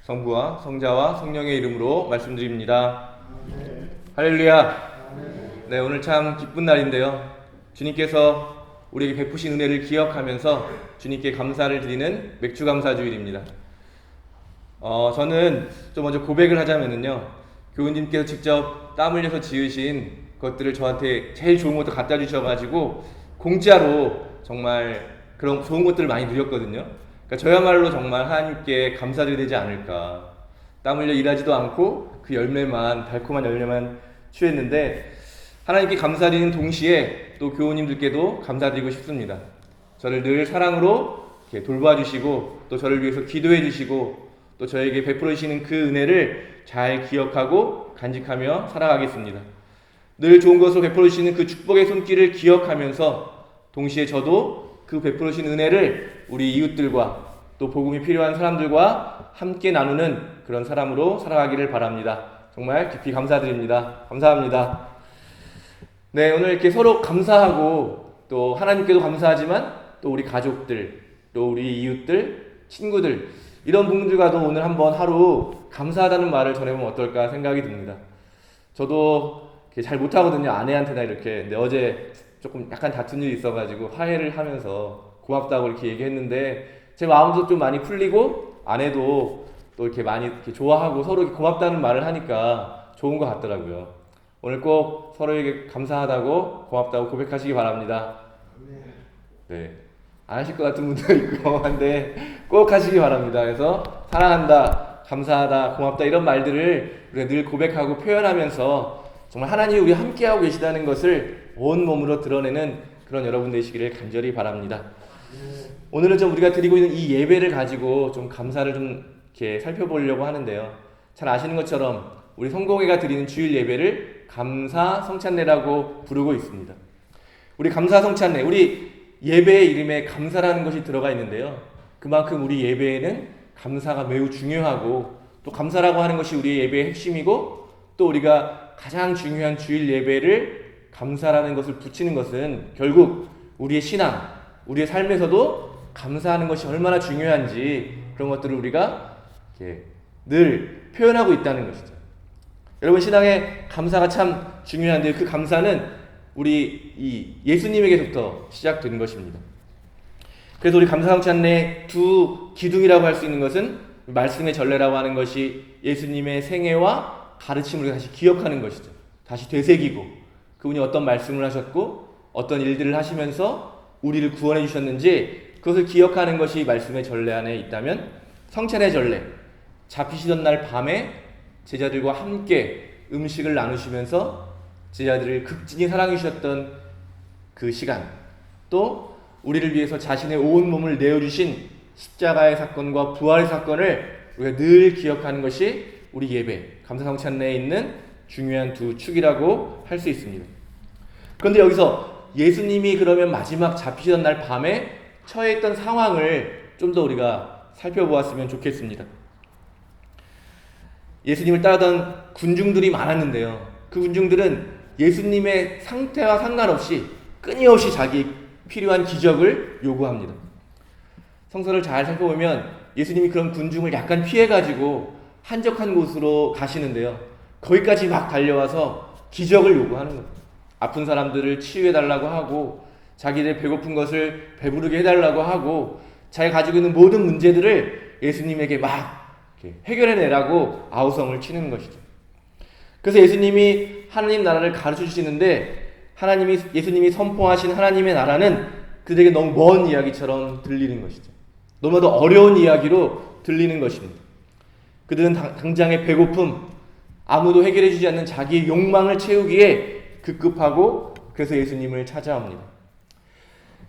성부와 성자와 성령의 이름으로 말씀드립니다. 할렐루야. 네, 오늘 참 기쁜 날인데요. 주님께서 우리에게 베푸신 은혜를 기억하면서 주님께 감사를 드리는 맥주감사주일입니다. 저는 좀 먼저 고백을 하자면요, 교우님께서 직접 땀 흘려서 지으신 것들을 저한테 제일 좋은 것도 갖다 주셔가지고 공짜로 정말 그런 좋은 것들을 많이 누렸거든요. 그러니까 저야말로 정말 하나님께 감사드려야 되지 않을까. 땀 흘려 일하지도 않고 그 열매만, 달콤한 열매만 취했는데, 하나님께 감사드리는 동시에 또 교우님들께도 감사드리고 싶습니다. 저를 늘 사랑으로 이렇게 돌봐주시고 또 저를 위해서 기도해 주시고 또 저에게 베풀어 주시는 그 은혜를 잘 기억하고 간직하며 살아가겠습니다. 늘 좋은 것을 베풀어 주시는 그 축복의 손길을 기억하면서 동시에 저도 그 베풀어 주신 은혜를 우리 이웃들과 또 복음이 필요한 사람들과 함께 나누는 그런 사람으로 살아가기를 바랍니다. 정말 깊이 감사드립니다. 감사합니다. 네, 오늘 이렇게 서로 감사하고 또 하나님께도 감사하지만 또 우리 가족들, 또 우리 이웃들, 친구들, 이런 분들과도 오늘 한번 하루 감사하다는 말을 전해보면 어떨까 생각이 듭니다. 저도 잘 못하거든요, 아내한테나 이렇게. 근데 어제 조금 약간 다툰 일이 있어가지고 화해를 하면서 고맙다고 이렇게 얘기했는데 제 마음도 좀 많이 풀리고 아내도 또 이렇게 많이 이렇게 좋아하고 서로 이렇게 고맙다는 말을 하니까 좋은 것 같더라고요. 오늘 꼭 서로에게 감사하다고 고맙다고 고백하시기 바랍니다. 네, 안 하실 것 같은 분도 있고 한데 꼭 하시기 바랍니다. 그래서 사랑한다, 감사하다, 고맙다 이런 말들을 우리가 늘 고백하고 표현하면서 정말 하나님이 우리 함께하고 계시다는 것을 온몸으로 드러내는 그런 여러분 되시기를 간절히 바랍니다. 오늘은 좀 우리가 드리고 있는 이 예배를 가지고 좀 감사를 좀 이렇게 살펴보려고 하는데요. 잘 아시는 것처럼 우리 성공회가 드리는 주일 예배를 감사 성찬례라고 부르고 있습니다. 우리 감사 성찬례, 우리 예배의 이름에 감사라는 것이 들어가 있는데요. 그만큼 우리 예배에는 감사가 매우 중요하고 또 감사라고 하는 것이 우리의 예배의 핵심이고 또 우리가 가장 중요한 주일 예배를 감사라는 것을 붙이는 것은 결국 우리의 신앙, 우리의 삶에서도 감사하는 것이 얼마나 중요한지 그런 것들을 우리가 늘 표현하고 있다는 것이죠. 여러분, 신앙에 감사가 참 중요한데 그 감사는 우리 이 예수님에게서부터 시작되는 것입니다. 그래서 우리 감사성찬례 두 기둥이라고 할 수 있는 것은 말씀의 전례라고 하는 것이 예수님의 생애와 가르침을 우리가 다시 기억하는 것이죠. 다시 되새기고 그분이 어떤 말씀을 하셨고 어떤 일들을 하시면서 우리를 구원해 주셨는지 그것을 기억하는 것이 말씀의 전례 안에 있다면, 성찬의 전례, 잡히시던 날 밤에 제자들과 함께 음식을 나누시면서 제자들을 극진히 사랑해 주셨던 그 시간, 또 우리를 위해서 자신의 온 몸을 내어주신 십자가의 사건과 부활의 사건을 우리가 늘 기억하는 것이 우리 예배, 감사성찬례에 있는 중요한 두 축이라고 할 수 있습니다. 그런데 여기서 예수님이 그러면 마지막 잡히시던 날 밤에 처해있던 상황을 좀 더 우리가 살펴보았으면 좋겠습니다. 예수님을 따르던 군중들이 많았는데요. 그 군중들은 예수님의 상태와 상관없이 끊임없이 자기 필요한 기적을 요구합니다. 성서를 잘 살펴보면 예수님이 그런 군중을 약간 피해가지고 한적한 곳으로 가시는데요. 거기까지 막 달려와서 기적을 요구하는 거예요. 아픈 사람들을 치유해달라고 하고 자기들 배고픈 것을 배부르게 해달라고 하고 자기가 가지고 있는 모든 문제들을 예수님에게 막 해결해내라고 아우성을 치는 것이죠. 그래서 예수님이 하나님 나라를 가르쳐 주시는데 예수님이 선포하신 하나님의 나라는 그들에게 너무 먼 이야기처럼 들리는 것이죠. 너무나도 어려운 이야기로 들리는 것입니다. 그들은 당장의 배고픔, 아무도 해결해 주지 않는 자기의 욕망을 채우기에 급급하고 그래서 예수님을 찾아옵니다.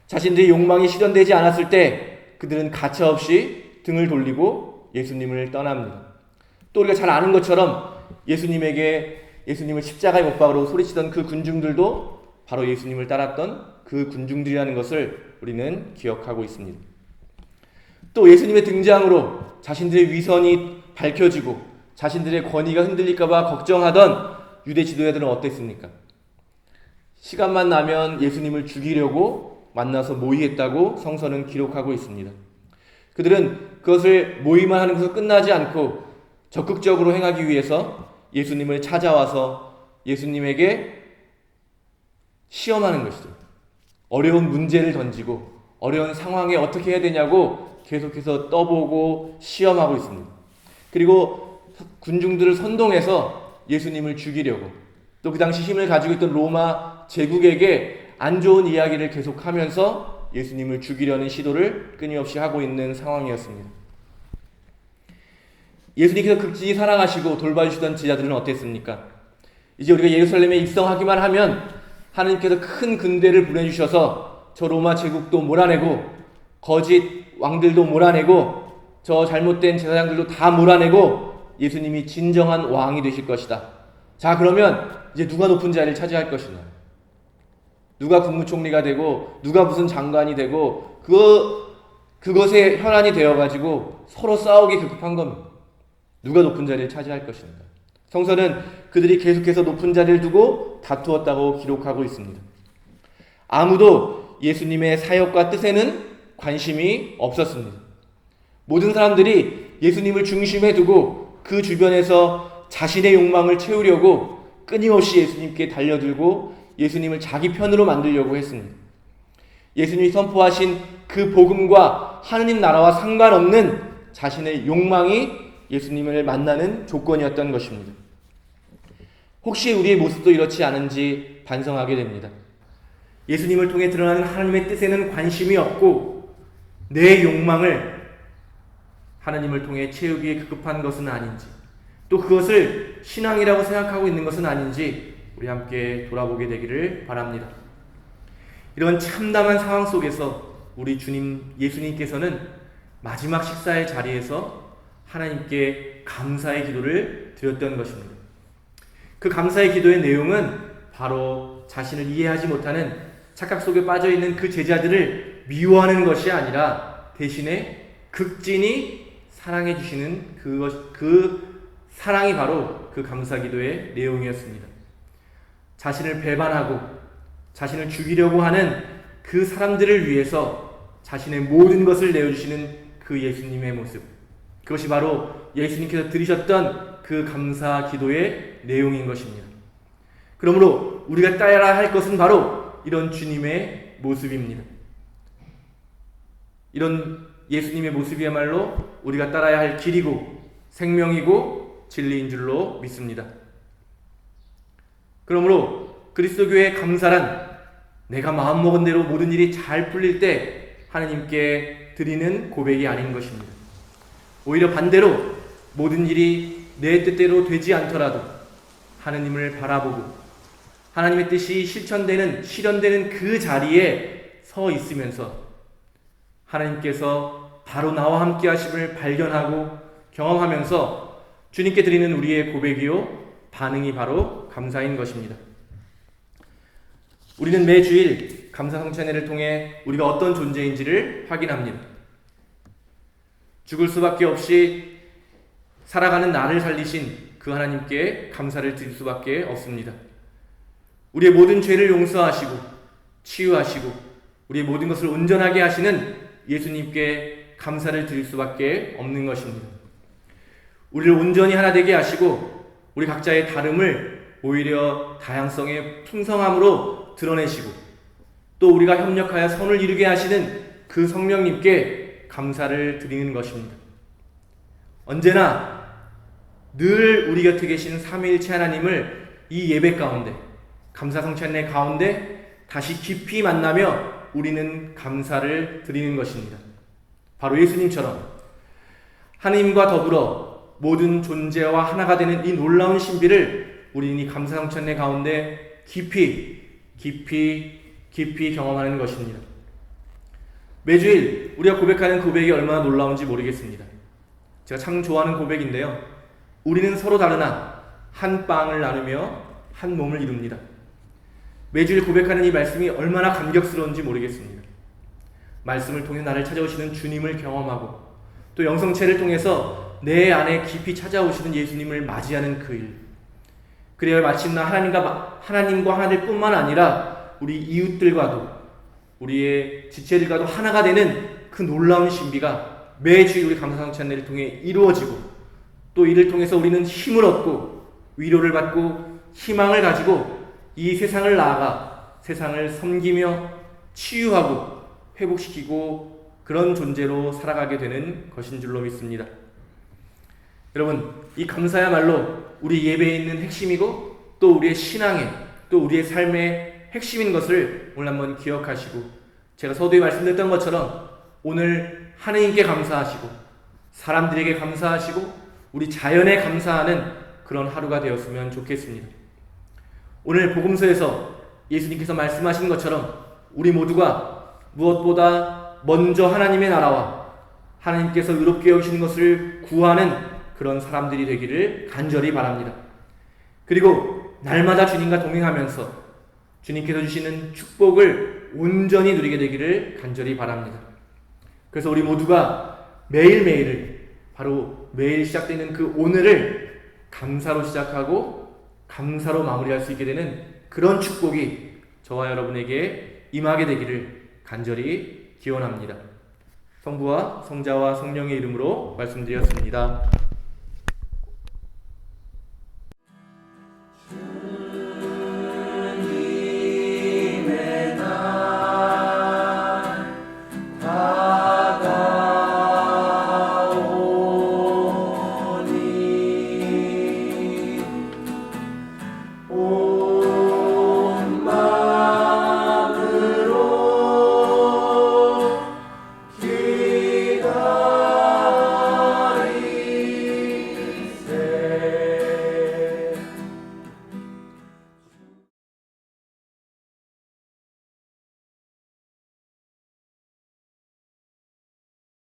자신들의 욕망이 실현되지 않았을 때 그들은 가차없이 등을 돌리고 예수님을 떠납니다. 또 우리가 잘 아는 것처럼 예수님을 십자가에 못 박으라고 소리치던 그 군중들도 바로 예수님을 따랐던 그 군중들이라는 것을 우리는 기억하고 있습니다. 또 예수님의 등장으로 자신들의 위선이 밝혀지고 자신들의 권위가 흔들릴까봐 걱정하던 유대 지도자들은 어땠습니까? 시간만 나면 예수님을 죽이려고 만나서 모의했다고 성서는 기록하고 있습니다. 그들은 그것을 모의만 하는 것으로 끝나지 않고 적극적으로 행하기 위해서 예수님을 찾아와서 예수님에게 시험하는 것이죠. 어려운 문제를 던지고 어려운 상황에 어떻게 해야 되냐고 계속해서 떠보고 시험하고 있습니다. 그리고 군중들을 선동해서 예수님을 죽이려고, 또 그 당시 힘을 가지고 있던 로마 제국에게 안 좋은 이야기를 계속하면서 예수님을 죽이려는 시도를 끊임없이 하고 있는 상황이었습니다. 예수님께서 극진히 사랑하시고 돌봐주시던 제자들은 어땠습니까? 이제 우리가 예루살렘에 입성하기만 하면 하나님께서 큰 군대를 보내주셔서 저 로마 제국도 몰아내고 거짓 왕들도 몰아내고 저 잘못된 제사장들도 다 몰아내고 예수님이 진정한 왕이 되실 것이다. 자, 그러면 이제 누가 높은 자리를 차지할 것이냐? 누가 국무총리가 되고 누가 무슨 장관이 되고 그것에 혈안이 되어가지고 서로 싸우기 급급한 겁니다. 누가 높은 자리를 차지할 것인가? 성서는 그들이 계속해서 높은 자리를 두고 다투었다고 기록하고 있습니다. 아무도 예수님의 사역과 뜻에는 관심이 없었습니다. 모든 사람들이 예수님을 중심에 두고 그 주변에서 자신의 욕망을 채우려고 끊임없이 예수님께 달려들고 예수님을 자기 편으로 만들려고 했습니다. 예수님이 선포하신 그 복음과 하느님 나라와 상관없는 자신의 욕망이 예수님을 만나는 조건이었던 것입니다. 혹시 우리의 모습도 이렇지 않은지 반성하게 됩니다. 예수님을 통해 드러나는 하나님의 뜻에는 관심이 없고 내 욕망을 하나님을 통해 채우기에 급급한 것은 아닌지, 또 그것을 신앙이라고 생각하고 있는 것은 아닌지 우리 함께 돌아보게 되기를 바랍니다. 이런 참담한 상황 속에서 우리 주님 예수님께서는 마지막 식사의 자리에서 하나님께 감사의 기도를 드렸던 것입니다. 그 감사의 기도의 내용은 바로 자신을 이해하지 못하는 착각 속에 빠져있는 그 제자들을 미워하는 것이 아니라 대신에 극진히 사랑해 주시는 그 사랑이 바로 그 감사 기도의 내용이었습니다. 자신을 배반하고 자신을 죽이려고 하는 그 사람들을 위해서 자신의 모든 것을 내어주시는 그 예수님의 모습, 그것이 바로 예수님께서 드리셨던 그 감사 기도의 내용인 것입니다. 그러므로 우리가 따라야 할 것은 바로 이런 주님의 모습입니다. 이런 예수님의 모습이야말로 우리가 따라야 할 길이고 생명이고 진리인 줄로 믿습니다. 그러므로 그리스도교의 감사란 내가 마음먹은 대로 모든 일이 잘 풀릴 때 하나님께 드리는 고백이 아닌 것입니다. 오히려 반대로 모든 일이 내 뜻대로 되지 않더라도 하나님을 바라보고 하나님의 뜻이 실현되는 그 자리에 서 있으면서 하나님께서 바로 나와 함께 하심을 발견하고 경험하면서 주님께 드리는 우리의 고백이요 반응이 바로 감사인 것입니다. 우리는 매주일 감사성찬회를 통해 우리가 어떤 존재인지를 확인합니다. 죽을 수밖에 없이 살아가는 나를 살리신 그 하나님께 감사를 드릴 수밖에 없습니다. 우리의 모든 죄를 용서하시고 치유하시고 우리의 모든 것을 온전하게 하시는 예수님께 감사를 드릴 수밖에 없는 것입니다. 우리를 온전히 하나 되게 하시고 우리 각자의 다름을 오히려 다양성의 풍성함으로 드러내시고 또 우리가 협력하여 선을 이루게 하시는 그 성령님께 감사를 드리는 것입니다. 언제나 늘 우리 곁에 계신 삼위일체 하나님을 이 예배 가운데, 감사성찬회 가운데 다시 깊이 만나며 우리는 감사를 드리는 것입니다. 바로 예수님처럼 하나님과 더불어 모든 존재와 하나가 되는 이 놀라운 신비를 우리는 이 감사성찬회 가운데 깊이 경험하는 것입니다. 매주일 우리가 고백하는 고백이 얼마나 놀라운지 모르겠습니다. 제가 참 좋아하는 고백인데요. 우리는 서로 다르나 한 빵을 나누며 한 몸을 이룹니다. 매주일 고백하는 이 말씀이 얼마나 감격스러운지 모르겠습니다. 말씀을 통해 나를 찾아오시는 주님을 경험하고 또 영성체를 통해서 내 안에 깊이 찾아오시는 예수님을 맞이하는 그 일, 그래야 마침내 하나님과 하나일 뿐만 아니라 우리 이웃들과도 우리의 지체들과도 하나가 되는 그 놀라운 신비가 매주일 우리 감사성찬회를 통해 이루어지고 또 이를 통해서 우리는 힘을 얻고 위로를 받고 희망을 가지고 이 세상을 나아가 세상을 섬기며 치유하고 회복시키고 그런 존재로 살아가게 되는 것인 줄로 믿습니다. 여러분, 이 감사야말로 우리 예배에 있는 핵심이고 또 우리의 신앙의 또 우리의 삶의 핵심인 것을 오늘 한번 기억하시고, 제가 서두에 말씀드렸던 것처럼 오늘 하느님께 감사하시고 사람들에게 감사하시고 우리 자연에 감사하는 그런 하루가 되었으면 좋겠습니다. 오늘 복음서에서 예수님께서 말씀하신 것처럼 우리 모두가 무엇보다 먼저 하나님의 나라와 하나님께서 의롭게 여기시는 것을 구하는 그런 사람들이 되기를 간절히 바랍니다. 그리고 날마다 주님과 동행하면서 주님께서 주시는 축복을 온전히 누리게 되기를 간절히 바랍니다. 그래서 우리 모두가 매일매일을, 바로 매일 시작되는 그 오늘을 감사로 시작하고 감사로 마무리할 수 있게 되는 그런 축복이 저와 여러분에게 임하게 되기를 간절히 기원합니다. 성부와 성자와 성령의 이름으로 말씀드렸습니다.